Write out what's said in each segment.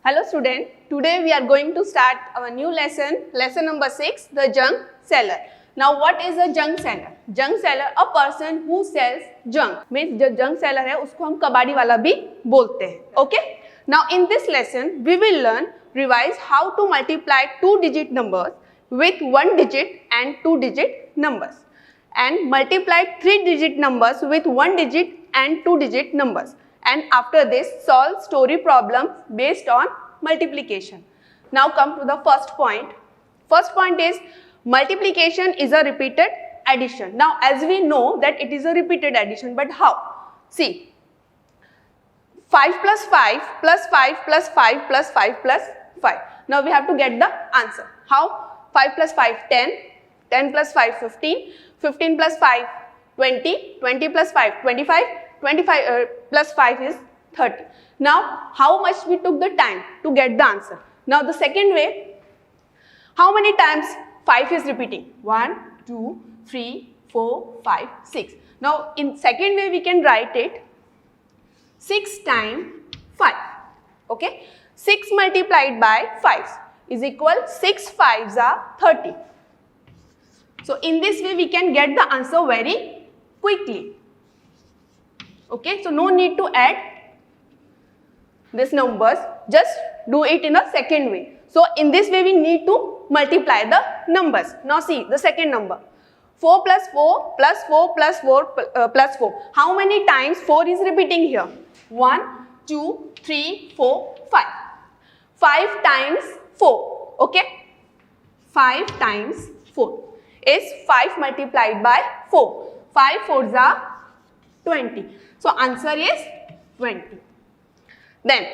Hello student, today we are going to start our new lesson number 6, the junk seller. Now what is a junk seller? Junk seller, a person who sells junk. Means जो junk seller है उसको हम कबाड़ी वाला भी बोलते हैं. Okay? Now in this lesson we will learn, revise how to multiply 2-digit numbers with 1-digit and 2-digit numbers, and multiply 3-digit numbers with 1-digit and 2-digit numbers. And after this, solve story problems based on multiplication. Now come to the first point. First point is multiplication is a repeated addition. Now as we know that it is a repeated addition, but how? See, 5 plus 5 plus 5 plus 5 plus 5 plus 5. Now we have to get the answer. How? 5 plus 5, 10, 10 plus 5, 15, 15 plus 5, 20, 20 plus 5, 25, 25 plus 5 is 30. Now, how much we took the time to get the answer? Now, the second way, how many times 5 is repeating? 1, 2, 3, 4, 5, 6. Now, in second way, we can write it 6 times 5. Okay? 6 multiplied by 5 is equal 6 5s are 30. So, in this way, we can get the answer very quickly. Okay, so no need to add these numbers, just do it in a second way. So in this way we need to multiply the numbers. Now see the second number, 4 plus 4 plus 4 plus 4 plus 4. How many times 4 is repeating here? 1, 2, 3, 4, 5. 5 times 4, okay? 5 times 4 is 5 multiplied by 4. 5 4s are 20. So answer is 20. Then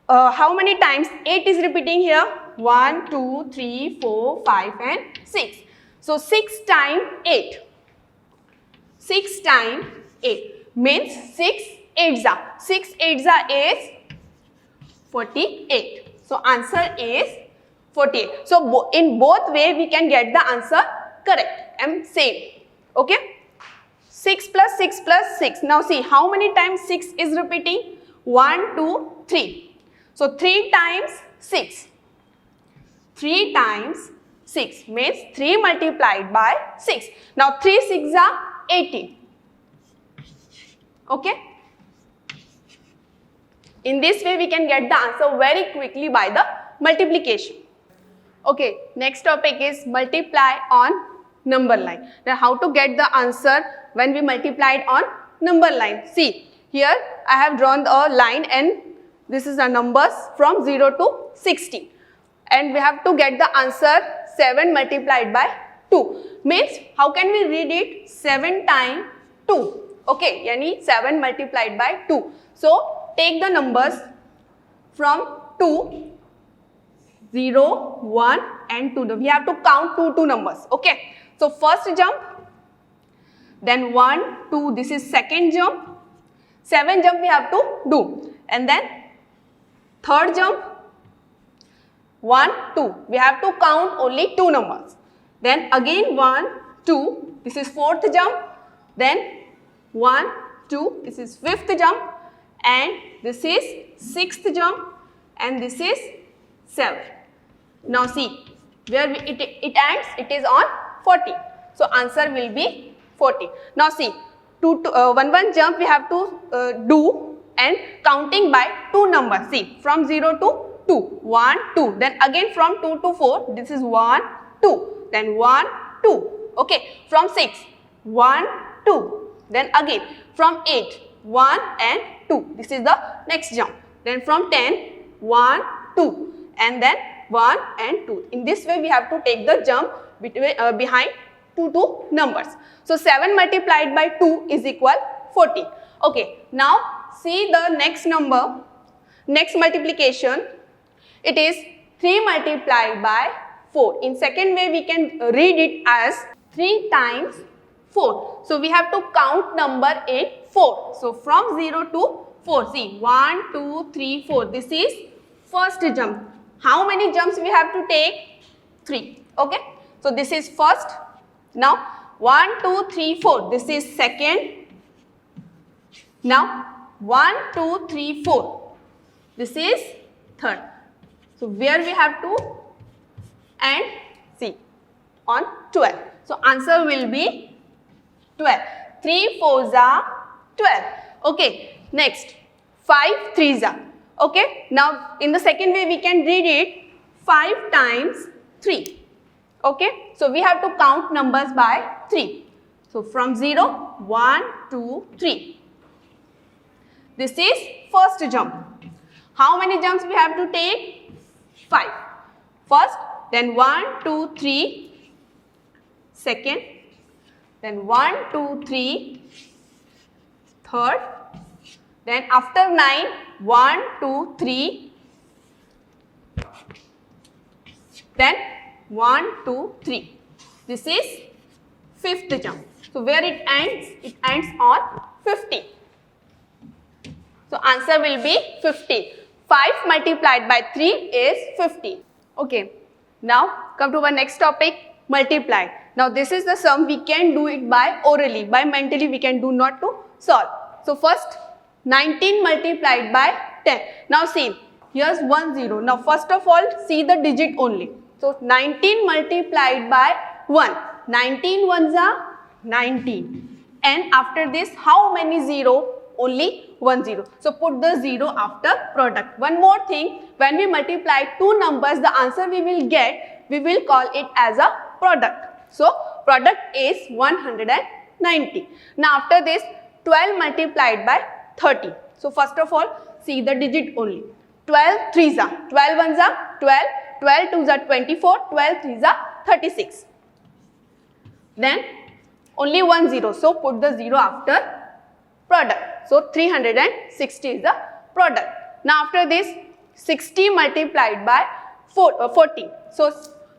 how many times 8 is repeating here? 1, 2, 3, 4, 5 and 6. So 6 times 8. 6 times 8 means 6 8s are. 6 8s are is 48. So answer is 48. So in both way we can get the answer correct and same. Okay? 6 plus 6 plus 6. Now see how many times 6 is repeating? 1, 2, 3. So 3 times 6. 3 times 6 means 3 multiplied by 6. Now 3 6s are 18. Okay? In this way we can get the answer very quickly by the multiplication. Okay, next topic is multiply on number line. Now how to get the answer when we multiplied on number line? See, here I have drawn a line and this is the numbers from 0 to 60. And we have to get the answer 7 multiplied by 2. Means how can we read it? 7 times 2. Okay, yani 7 multiplied by 2. So take the numbers from 2, 0, 1 and 2. We have to count two numbers. Okay. So first jump, then 1, 2, this is second jump, 7 jump we have to do, and then third jump, 1, 2, we have to count only 2 numbers, then again 1, 2, this is fourth jump, then 1, 2, this is fifth jump, and this is sixth jump, and this is 7. Now see, where it ends, it is on 40. So answer will be 40. Now see, 1 jump we have to do and counting by 2 numbers. See, from 0 to 2, 1, 2. Then again from 2 to 4, this is 1, 2. Then 1, 2. Okay, from 6, 1, 2. Then again from 8, 1 and 2. This is the next jump. Then from 10, 1, 2. And then 1 and 2. In this way we have to take the jump between, behind two numbers. So 7 multiplied by 2 is equal 14. Okay, now see the next number, next multiplication. It is 3 multiplied by 4. In second way we can read it as 3 times 4. So we have to count number in 4. So from 0 to 4. See, 1, 2, 3, 4. This is first jump. How many jumps we have to take? 3. Okay. So this is first. Now 1, 2, 3, 4. This is second. Now 1, 2, 3, 4. This is third. So where we have 2 and C on 12. So answer will be 12. 3 4s are 12. Okay, next 5 3s are. Okay, now in the second way we can read it 5 times 3. Okay, so we have to count numbers by 3. So from 0, 1, 2, 3. This is first jump. How many jumps we have to take? 5. First, then 1, 2, 3. Second, then 1, 2, 3. Third, then after 9, 1, 2, 3. Then 1, 2, 3. This is fifth jump. So where it ends on 50. So answer will be 50. 5 multiplied by 3 is 50. Okay. Now come to our next topic, multiply. Now this is the sum, we can do it by orally, by mentally we can do, not to solve. So first 19 multiplied by 10. Now see, here's 1 0. Now first of all see the digit only. So 19 multiplied by 1. 19 ones are 19. And after this how many 0? Only 1 0. So put the 0 after product. One more thing, when we multiply two numbers, the answer we will get, we will call it as a product. So product is 190. Now after this 12 multiplied by 30. So first of all see the digit only. 12 3s are, 12 ones are 12, 12 2s are 24, 12 3s are 36. Then only 1 0. So put the 0 after product. So 360 is the product. Now after this 60 multiplied by 40. So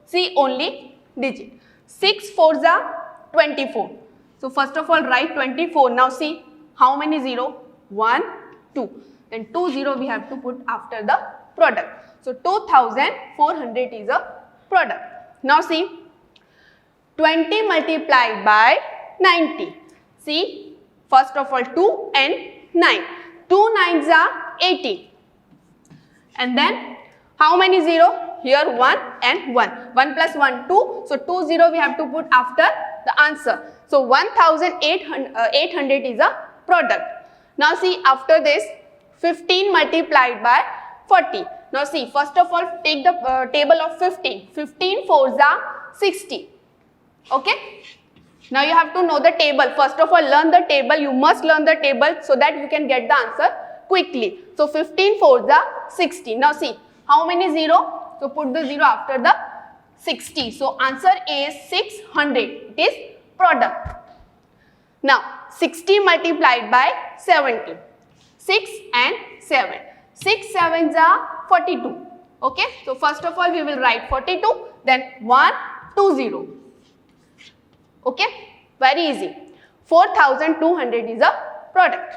see only digit. 6 4s are 24. So first of all write 24. Now see how many 0? 1, 2. Then 2 0 we have to put after the product. So 2400 is a product. Now see 20 multiplied by 90. See first of all 2 and 9. 2 9s are 80. And then how many 0? Here 1 and 1. 1 plus 1 2. So 2 0 we have to put after the answer. So 1800 is a product. Now see after this 15 multiplied by 40. Now see first of all take the table of 15. 15 4s are 60. Okay. Now you have to know the table. First of all learn the table. You must learn the table so that you can get the answer quickly. So 15 4s are 60. Now see how many 0? So put the 0 after the 60. So answer is 600. It is product. Now 60 multiplied by 70. 6 and 7. 6 7s are 42. Okay. So first of all we will write 42. Then 1 2 0. Okay, very easy. 4200 is a product.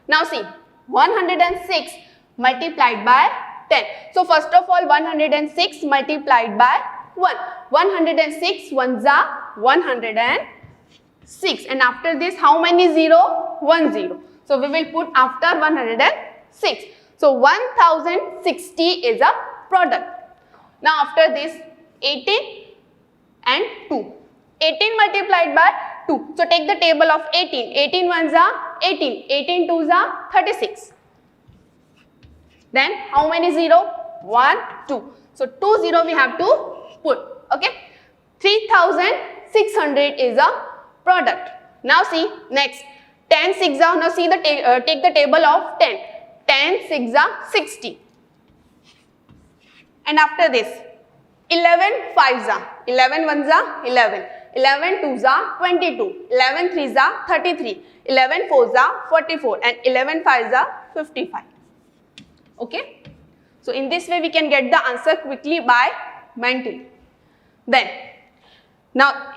Now see 106 multiplied by 10. So first of all 106 multiplied by 1. 106 ones are 106. And after this how many 0? 1 0. So we will put after 106. So 1060 is a product. Now after this 18 and 2. 18 multiplied by 2. So take the table of 18. 18 ones are 18. 18 twos are 36. Then how many 0? 1, 2. So 2 0 we have to put. Okay. 3600 is a product. Now see next 10 6 are, now see the take the table of 10. 10 6 are 60. And after this 11 5s are, 11 ones are 11. 11 2s are 22, 11 3s are 33, 11 4s are 44 and 11 5s are 55. Okay. So in this way we can get the answer quickly by mentally. Then now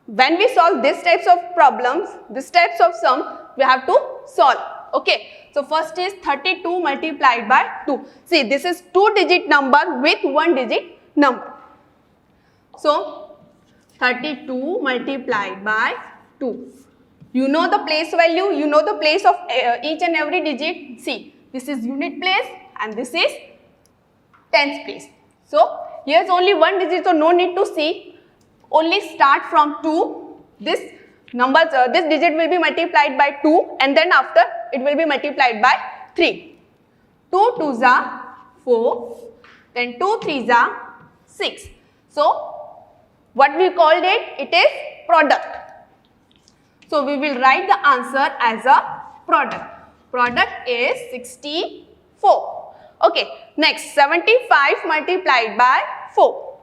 when we solve these types of problems, these types of sum, we have to solve. Okay. So first is 32 multiplied by 2. See this is 2-digit number with 1-digit number. So 32 multiplied by 2. You know the place value, you know the place of each and every digit. See, this is unit place and this is tens place. So here is only one digit, so no need to see. Only start from 2. This numbers, this digit will be multiplied by 2, and then after it will be multiplied by 3. 2 2s are 4, then 2 3s are 6. So what we called it? It is product. So we will write the answer as a product. Product is 64. Okay, next 75 multiplied by 4.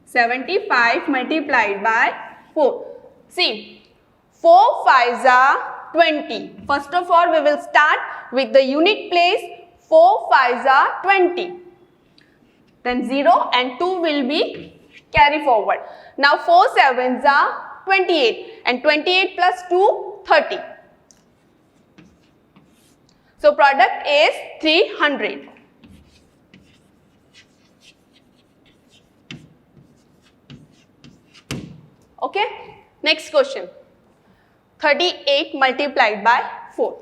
75 multiplied by 4. See, 4 5s are 20. First of all, we will start with the unit place. 4 5s are 20. Then 0 and 2 will be carry forward. Now 4 7s are 28, and 28 plus 2, 30. So product is 300. Okay, next question. 38 multiplied by 4.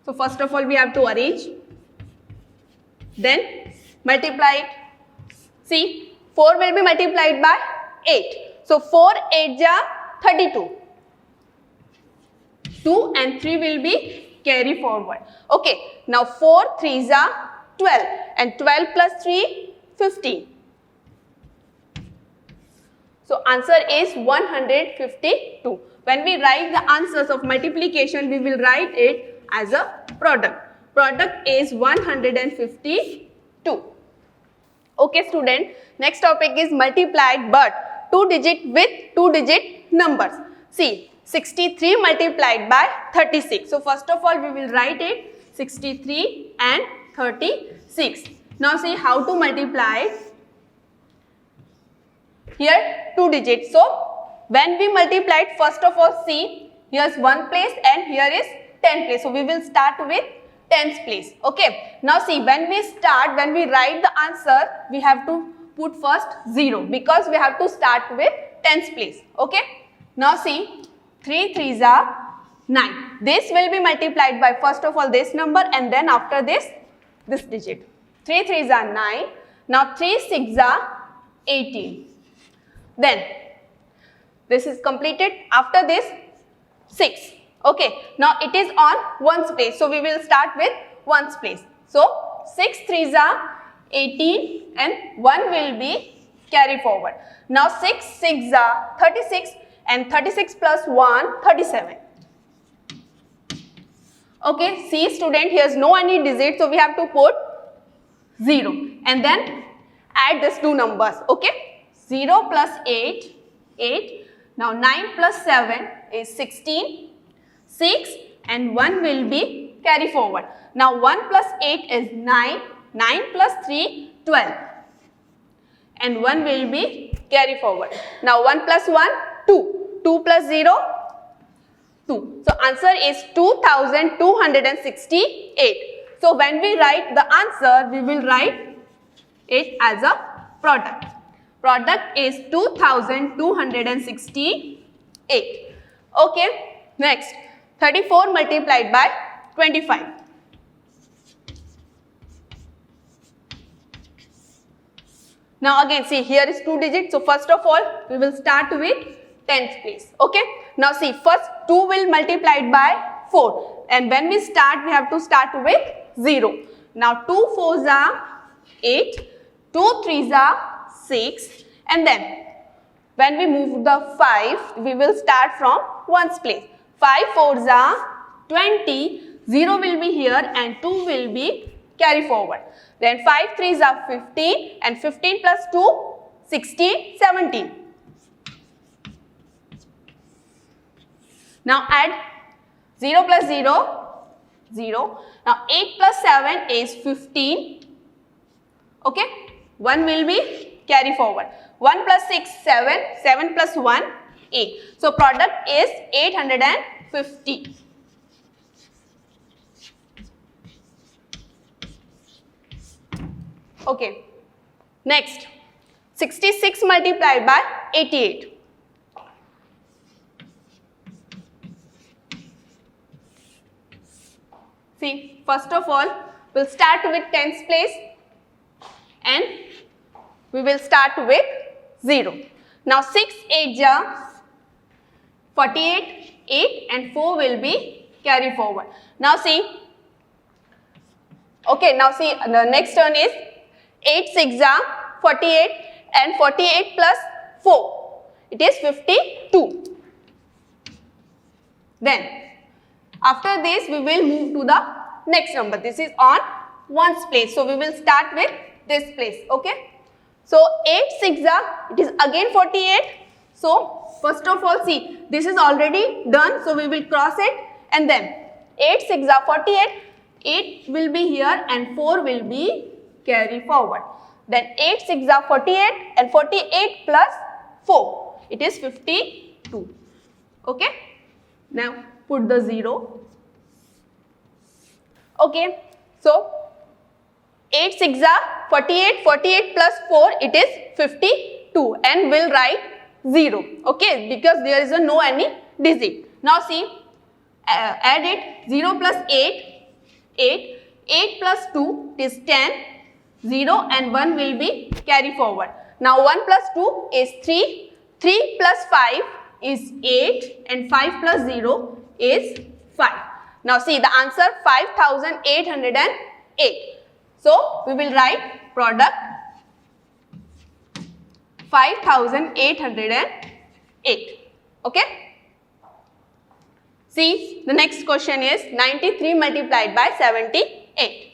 So first of all we have to arrange, then multiply it. See, 4 will be multiplied by 8. So 4 8s are 32. 2 and 3 will be carry forward. Okay, now 4 3s are 12, and 12 plus 3, 15. So answer is 152. When we write the answers of multiplication, we will write it as a product. Product is 152. Okay student, next topic is multiplied but 2 digit with 2 digit numbers. See, 63 multiplied by 36. So first of all we will write it 63 and 36. Now see how to multiply it. Here 2 digits. So when we multiply it, first of all see, here is 1 place and here is 10 place. So we will start with 10th place. Okay. Now see, when we write the answer, we have to put first 0 because we have to start with 10th place. Okay. Now see, 3 3s are 9. This will be multiplied by first of all this number and then after this digit. 3 3s are 9. Now 3 6s are 18. Then this is completed. After this 6. Okay. Now it is on 1's place. So we will start with 1's place. So 6 3s are 18 and 1 will be carry forward. Now 6 6s are 36 and 36 plus 1 37. Okay. See student, here is no any digit. So we have to put 0 and then add these two numbers. Okay. 0 plus 8, 8. Now 9 plus 7 is 16, 6 and 1 will be carry forward. Now 1 plus 8 is 9, 9 plus 3, 12 and 1 will be carry forward. Now 1 plus 1, 2, 2 plus 0, 2. So answer is 2268. So when we write the answer, we will write it as a product. Product is 2268. Okay. Next, 34 multiplied by 25. Now again see, here is 2 digits. So first of all, we will start with 10th place. Okay. Now see, first 2 will multiplied by 4 and when we start, we have to start with 0. Now 2 4s are 8, 2 3s are 6 and then when we move the 5, we will start from 1's place. 5 4s are 20, 0 will be here and 2 will be carry forward. Then 5 3s are 15 and 15 plus 2, 16, 17. Now add 0 plus 0, 0. Now 8 plus 7 is 15. Okay. 1 will be carry forward. 1 plus 6, 7. 7 plus 1, 8. So product is 850. Okay. Next, 66 multiplied by 88. See, first of all, we'll start with 10th place. and we will start with 0. Now 6 8 ja 48, 8 and 4 will be carry forward. Now see, okay, now see the next turn is 8 6 ja 48 and 48 plus 4, it is 52. Then after this we will move to the next number. This is on ones place, so we will start with this place. Okay, so 8 6 ja, it is again 48. So first of all, see, this is already done, so we will cross it, and then 8 6 ja 48, 8 will be here and 4 will be carry forward. Then 8 6 ja 48 and 48 plus 4, it is 52. Okay, now put the 0. Okay, so 8 6 ja 48, 48 plus 4, it is 52, and we'll write 0. Okay, because there is no any digit. Now see, add it. 0 plus 8, 8, 8 plus 2 is 10, 0 and 1 will be carry forward. Now 1 plus 2 is 3, 3 plus 5 is 8 and 5 plus 0 is 5. Now see the answer 5808. So we will write product 5808. Okay. See the next question is 93 multiplied by 78.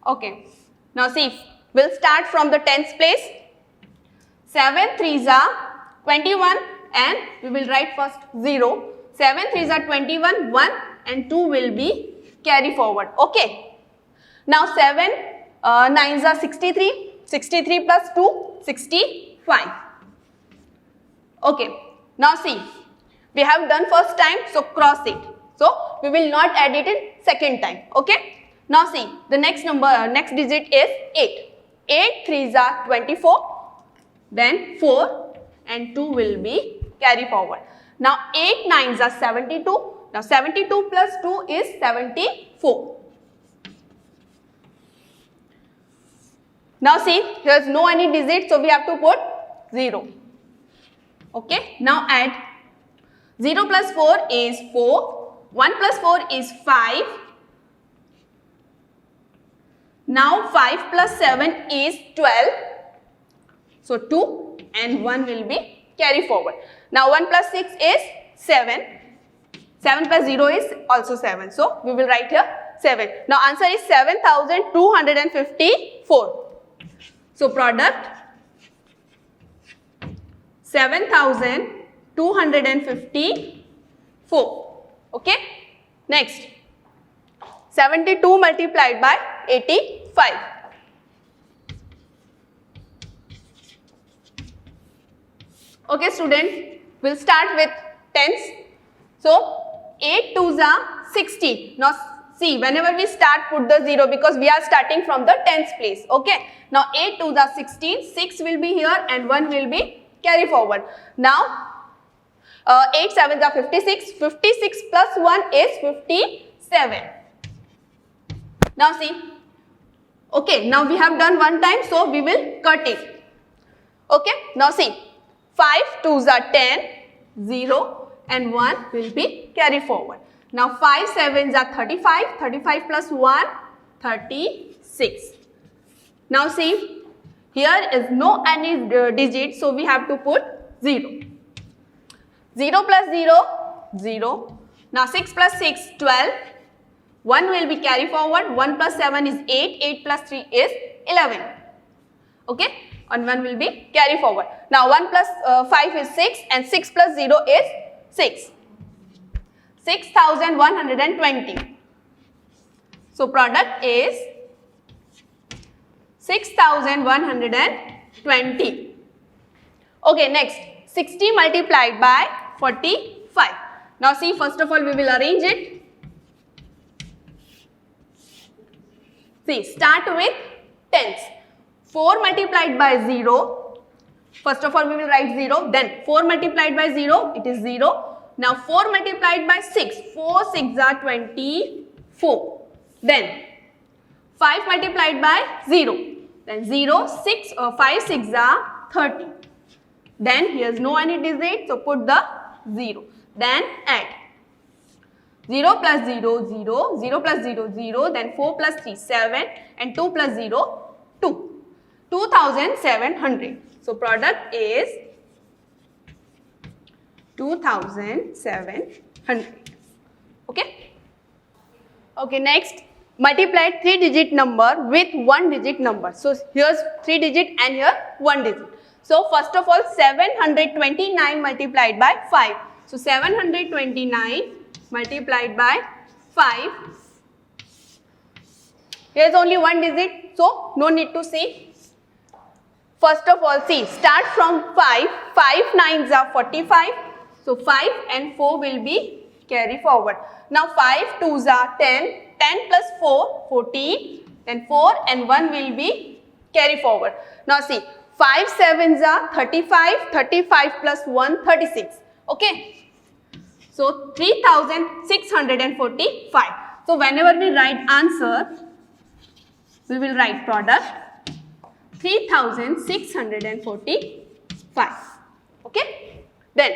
Okay. Now see, we'll start from the tens place. 7 3s are 21 and we will write first 0. 7 3s are 21, 1 and 2 will be carry forward. Okay. Now 7 9s are 63. 63 plus 2, 65. Okay. Now see, we have done first time, so cross it. So we will not add it in second time. Okay. Now see, the next number, next digit is 8. 8 3s are 24. Then 4 and 2 will be carry forward. Now 8 9s are 72. Now 72 plus 2 is 74. Now see, here is no any digit, so we have to put 0. Okay. Now add. 0 plus 4 is 4. 1 plus 4 is 5. Now 5 plus 7 is 12. So 2 and 1 will be carry forward. Now 1 plus 6 is 7. 7 plus 0 is also 7. So we will write here 7. Now answer is 7254. So product 7254. Okay. Next 72 multiplied by 85. Okay student, we'll start with tens. So 8 2s are 60. Now see, whenever we start, put the 0 because we are starting from the tens place. Okay. Now 8 2s are 16. 6 will be here and 1 will be carry forward. Now 8 7s are 56. 56 plus 1 is 57. Now see. Okay. Now we have done one time, so we will cut it. Okay. Now see. 5 2s are 10. 0 and 1 will be carry forward. Now 5 7s are 35. 35 plus 1, 36. Now see, here is no any digit, so we have to put 0. 0 plus 0, 0. Now 6 plus 6, 12. 1 will be carry forward. 1 plus 7 is 8. 8 plus 3 is 11. Okay. And 1 will be carry forward. Now 1 plus 5 is 6 and 6 plus 0 is 6. 6120. So product is 6120. Okay, next 60 multiplied by 45. Now see, first of all we will arrange it. See, start with tens. 4 multiplied by 0. First of all we will write 0. Then 4 multiplied by 0, it is 0. Now 4 multiplied by 6. 4 6 are 24. Then 5 multiplied by 0. Then 0 6 or 5 6 are 30. Then here's no any digit, so put the 0. Then add 0 plus 0 0, 0 plus 0 0, then 4 plus 3 7 and 2 plus 0 2. 2700. So product is 2700. Okay. Okay, next multiply 3-digit number with 1-digit number. So here's 3-digit and here 1 digit. So first of all 729 multiplied by 5. So 729 multiplied by 5. Here's only 1 digit, so no need to see. First of all, see, start from 5. 5 9s are 45. So 5 and 4 will be carry forward. Now 5 2s are 10. 10 plus 4, 14. Then 4 and 1 will be carry forward. Now see, 5 7s are 35. 35 plus 1, 36. Okay. So 3645. So whenever we write answer, we will write product 3645. Okay. Then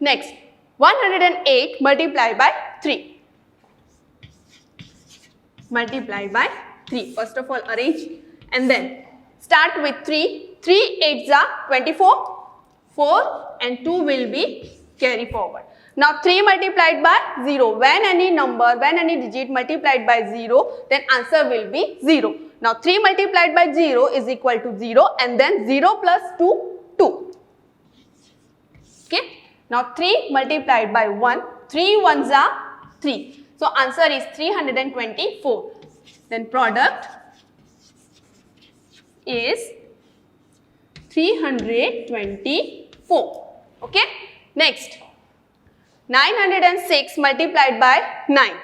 next 108 multiplied by 3. Multiply by 3. First of all arrange and then start with 3. 3 8s are 24. 4 and 2 will be carry forward. Now 3 multiplied by 0. When any number, when any digit multiplied by 0, then answer will be 0. Now 3 multiplied by 0 is equal to 0 and then 0 plus 2, 2. Okay. Now 3 multiplied by 1. 3 1s are 3. So answer is 324. Then product is 324. Okay. Next 906 multiplied by 9.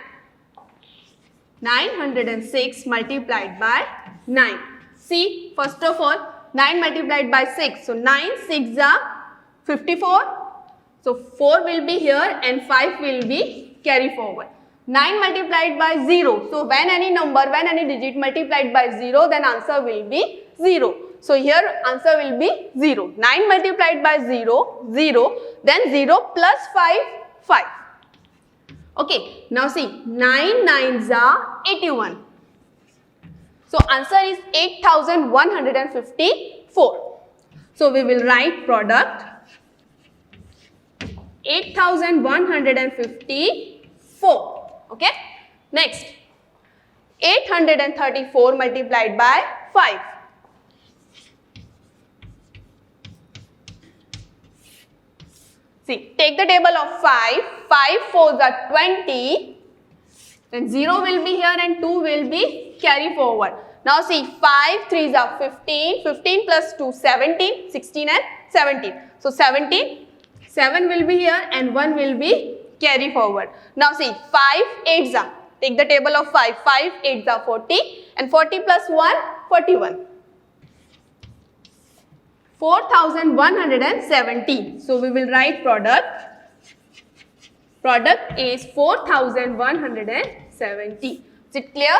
906 multiplied by 9. See, first of all 9 multiplied by 6. So 9 6 are 54. So 4 will be here and 5 will be carry forward. 9 multiplied by 0. So when any number, when any digit multiplied by 0, then answer will be 0. So here answer will be 0. 9 multiplied by 0, 0. Then 0 plus 5, 5. Okay. Now see, 9 9s are 81. So answer is 8154. So we will write product 8154. Okay. Next 834 multiplied by 5. See, take the table of 5. 5 4s are 20. Then 0 will be here and 2 will be carry forward. Now see, 5 3s are 15. 15 plus 2, 17. 16 and 17. So 17. 7 will be here and 1 will be carry forward. Now see, 5 8s are, take the table of 5. 5 8s are 40 and 40 plus 1, 41. 4170. So we will write product. Product is 4170. Is it clear?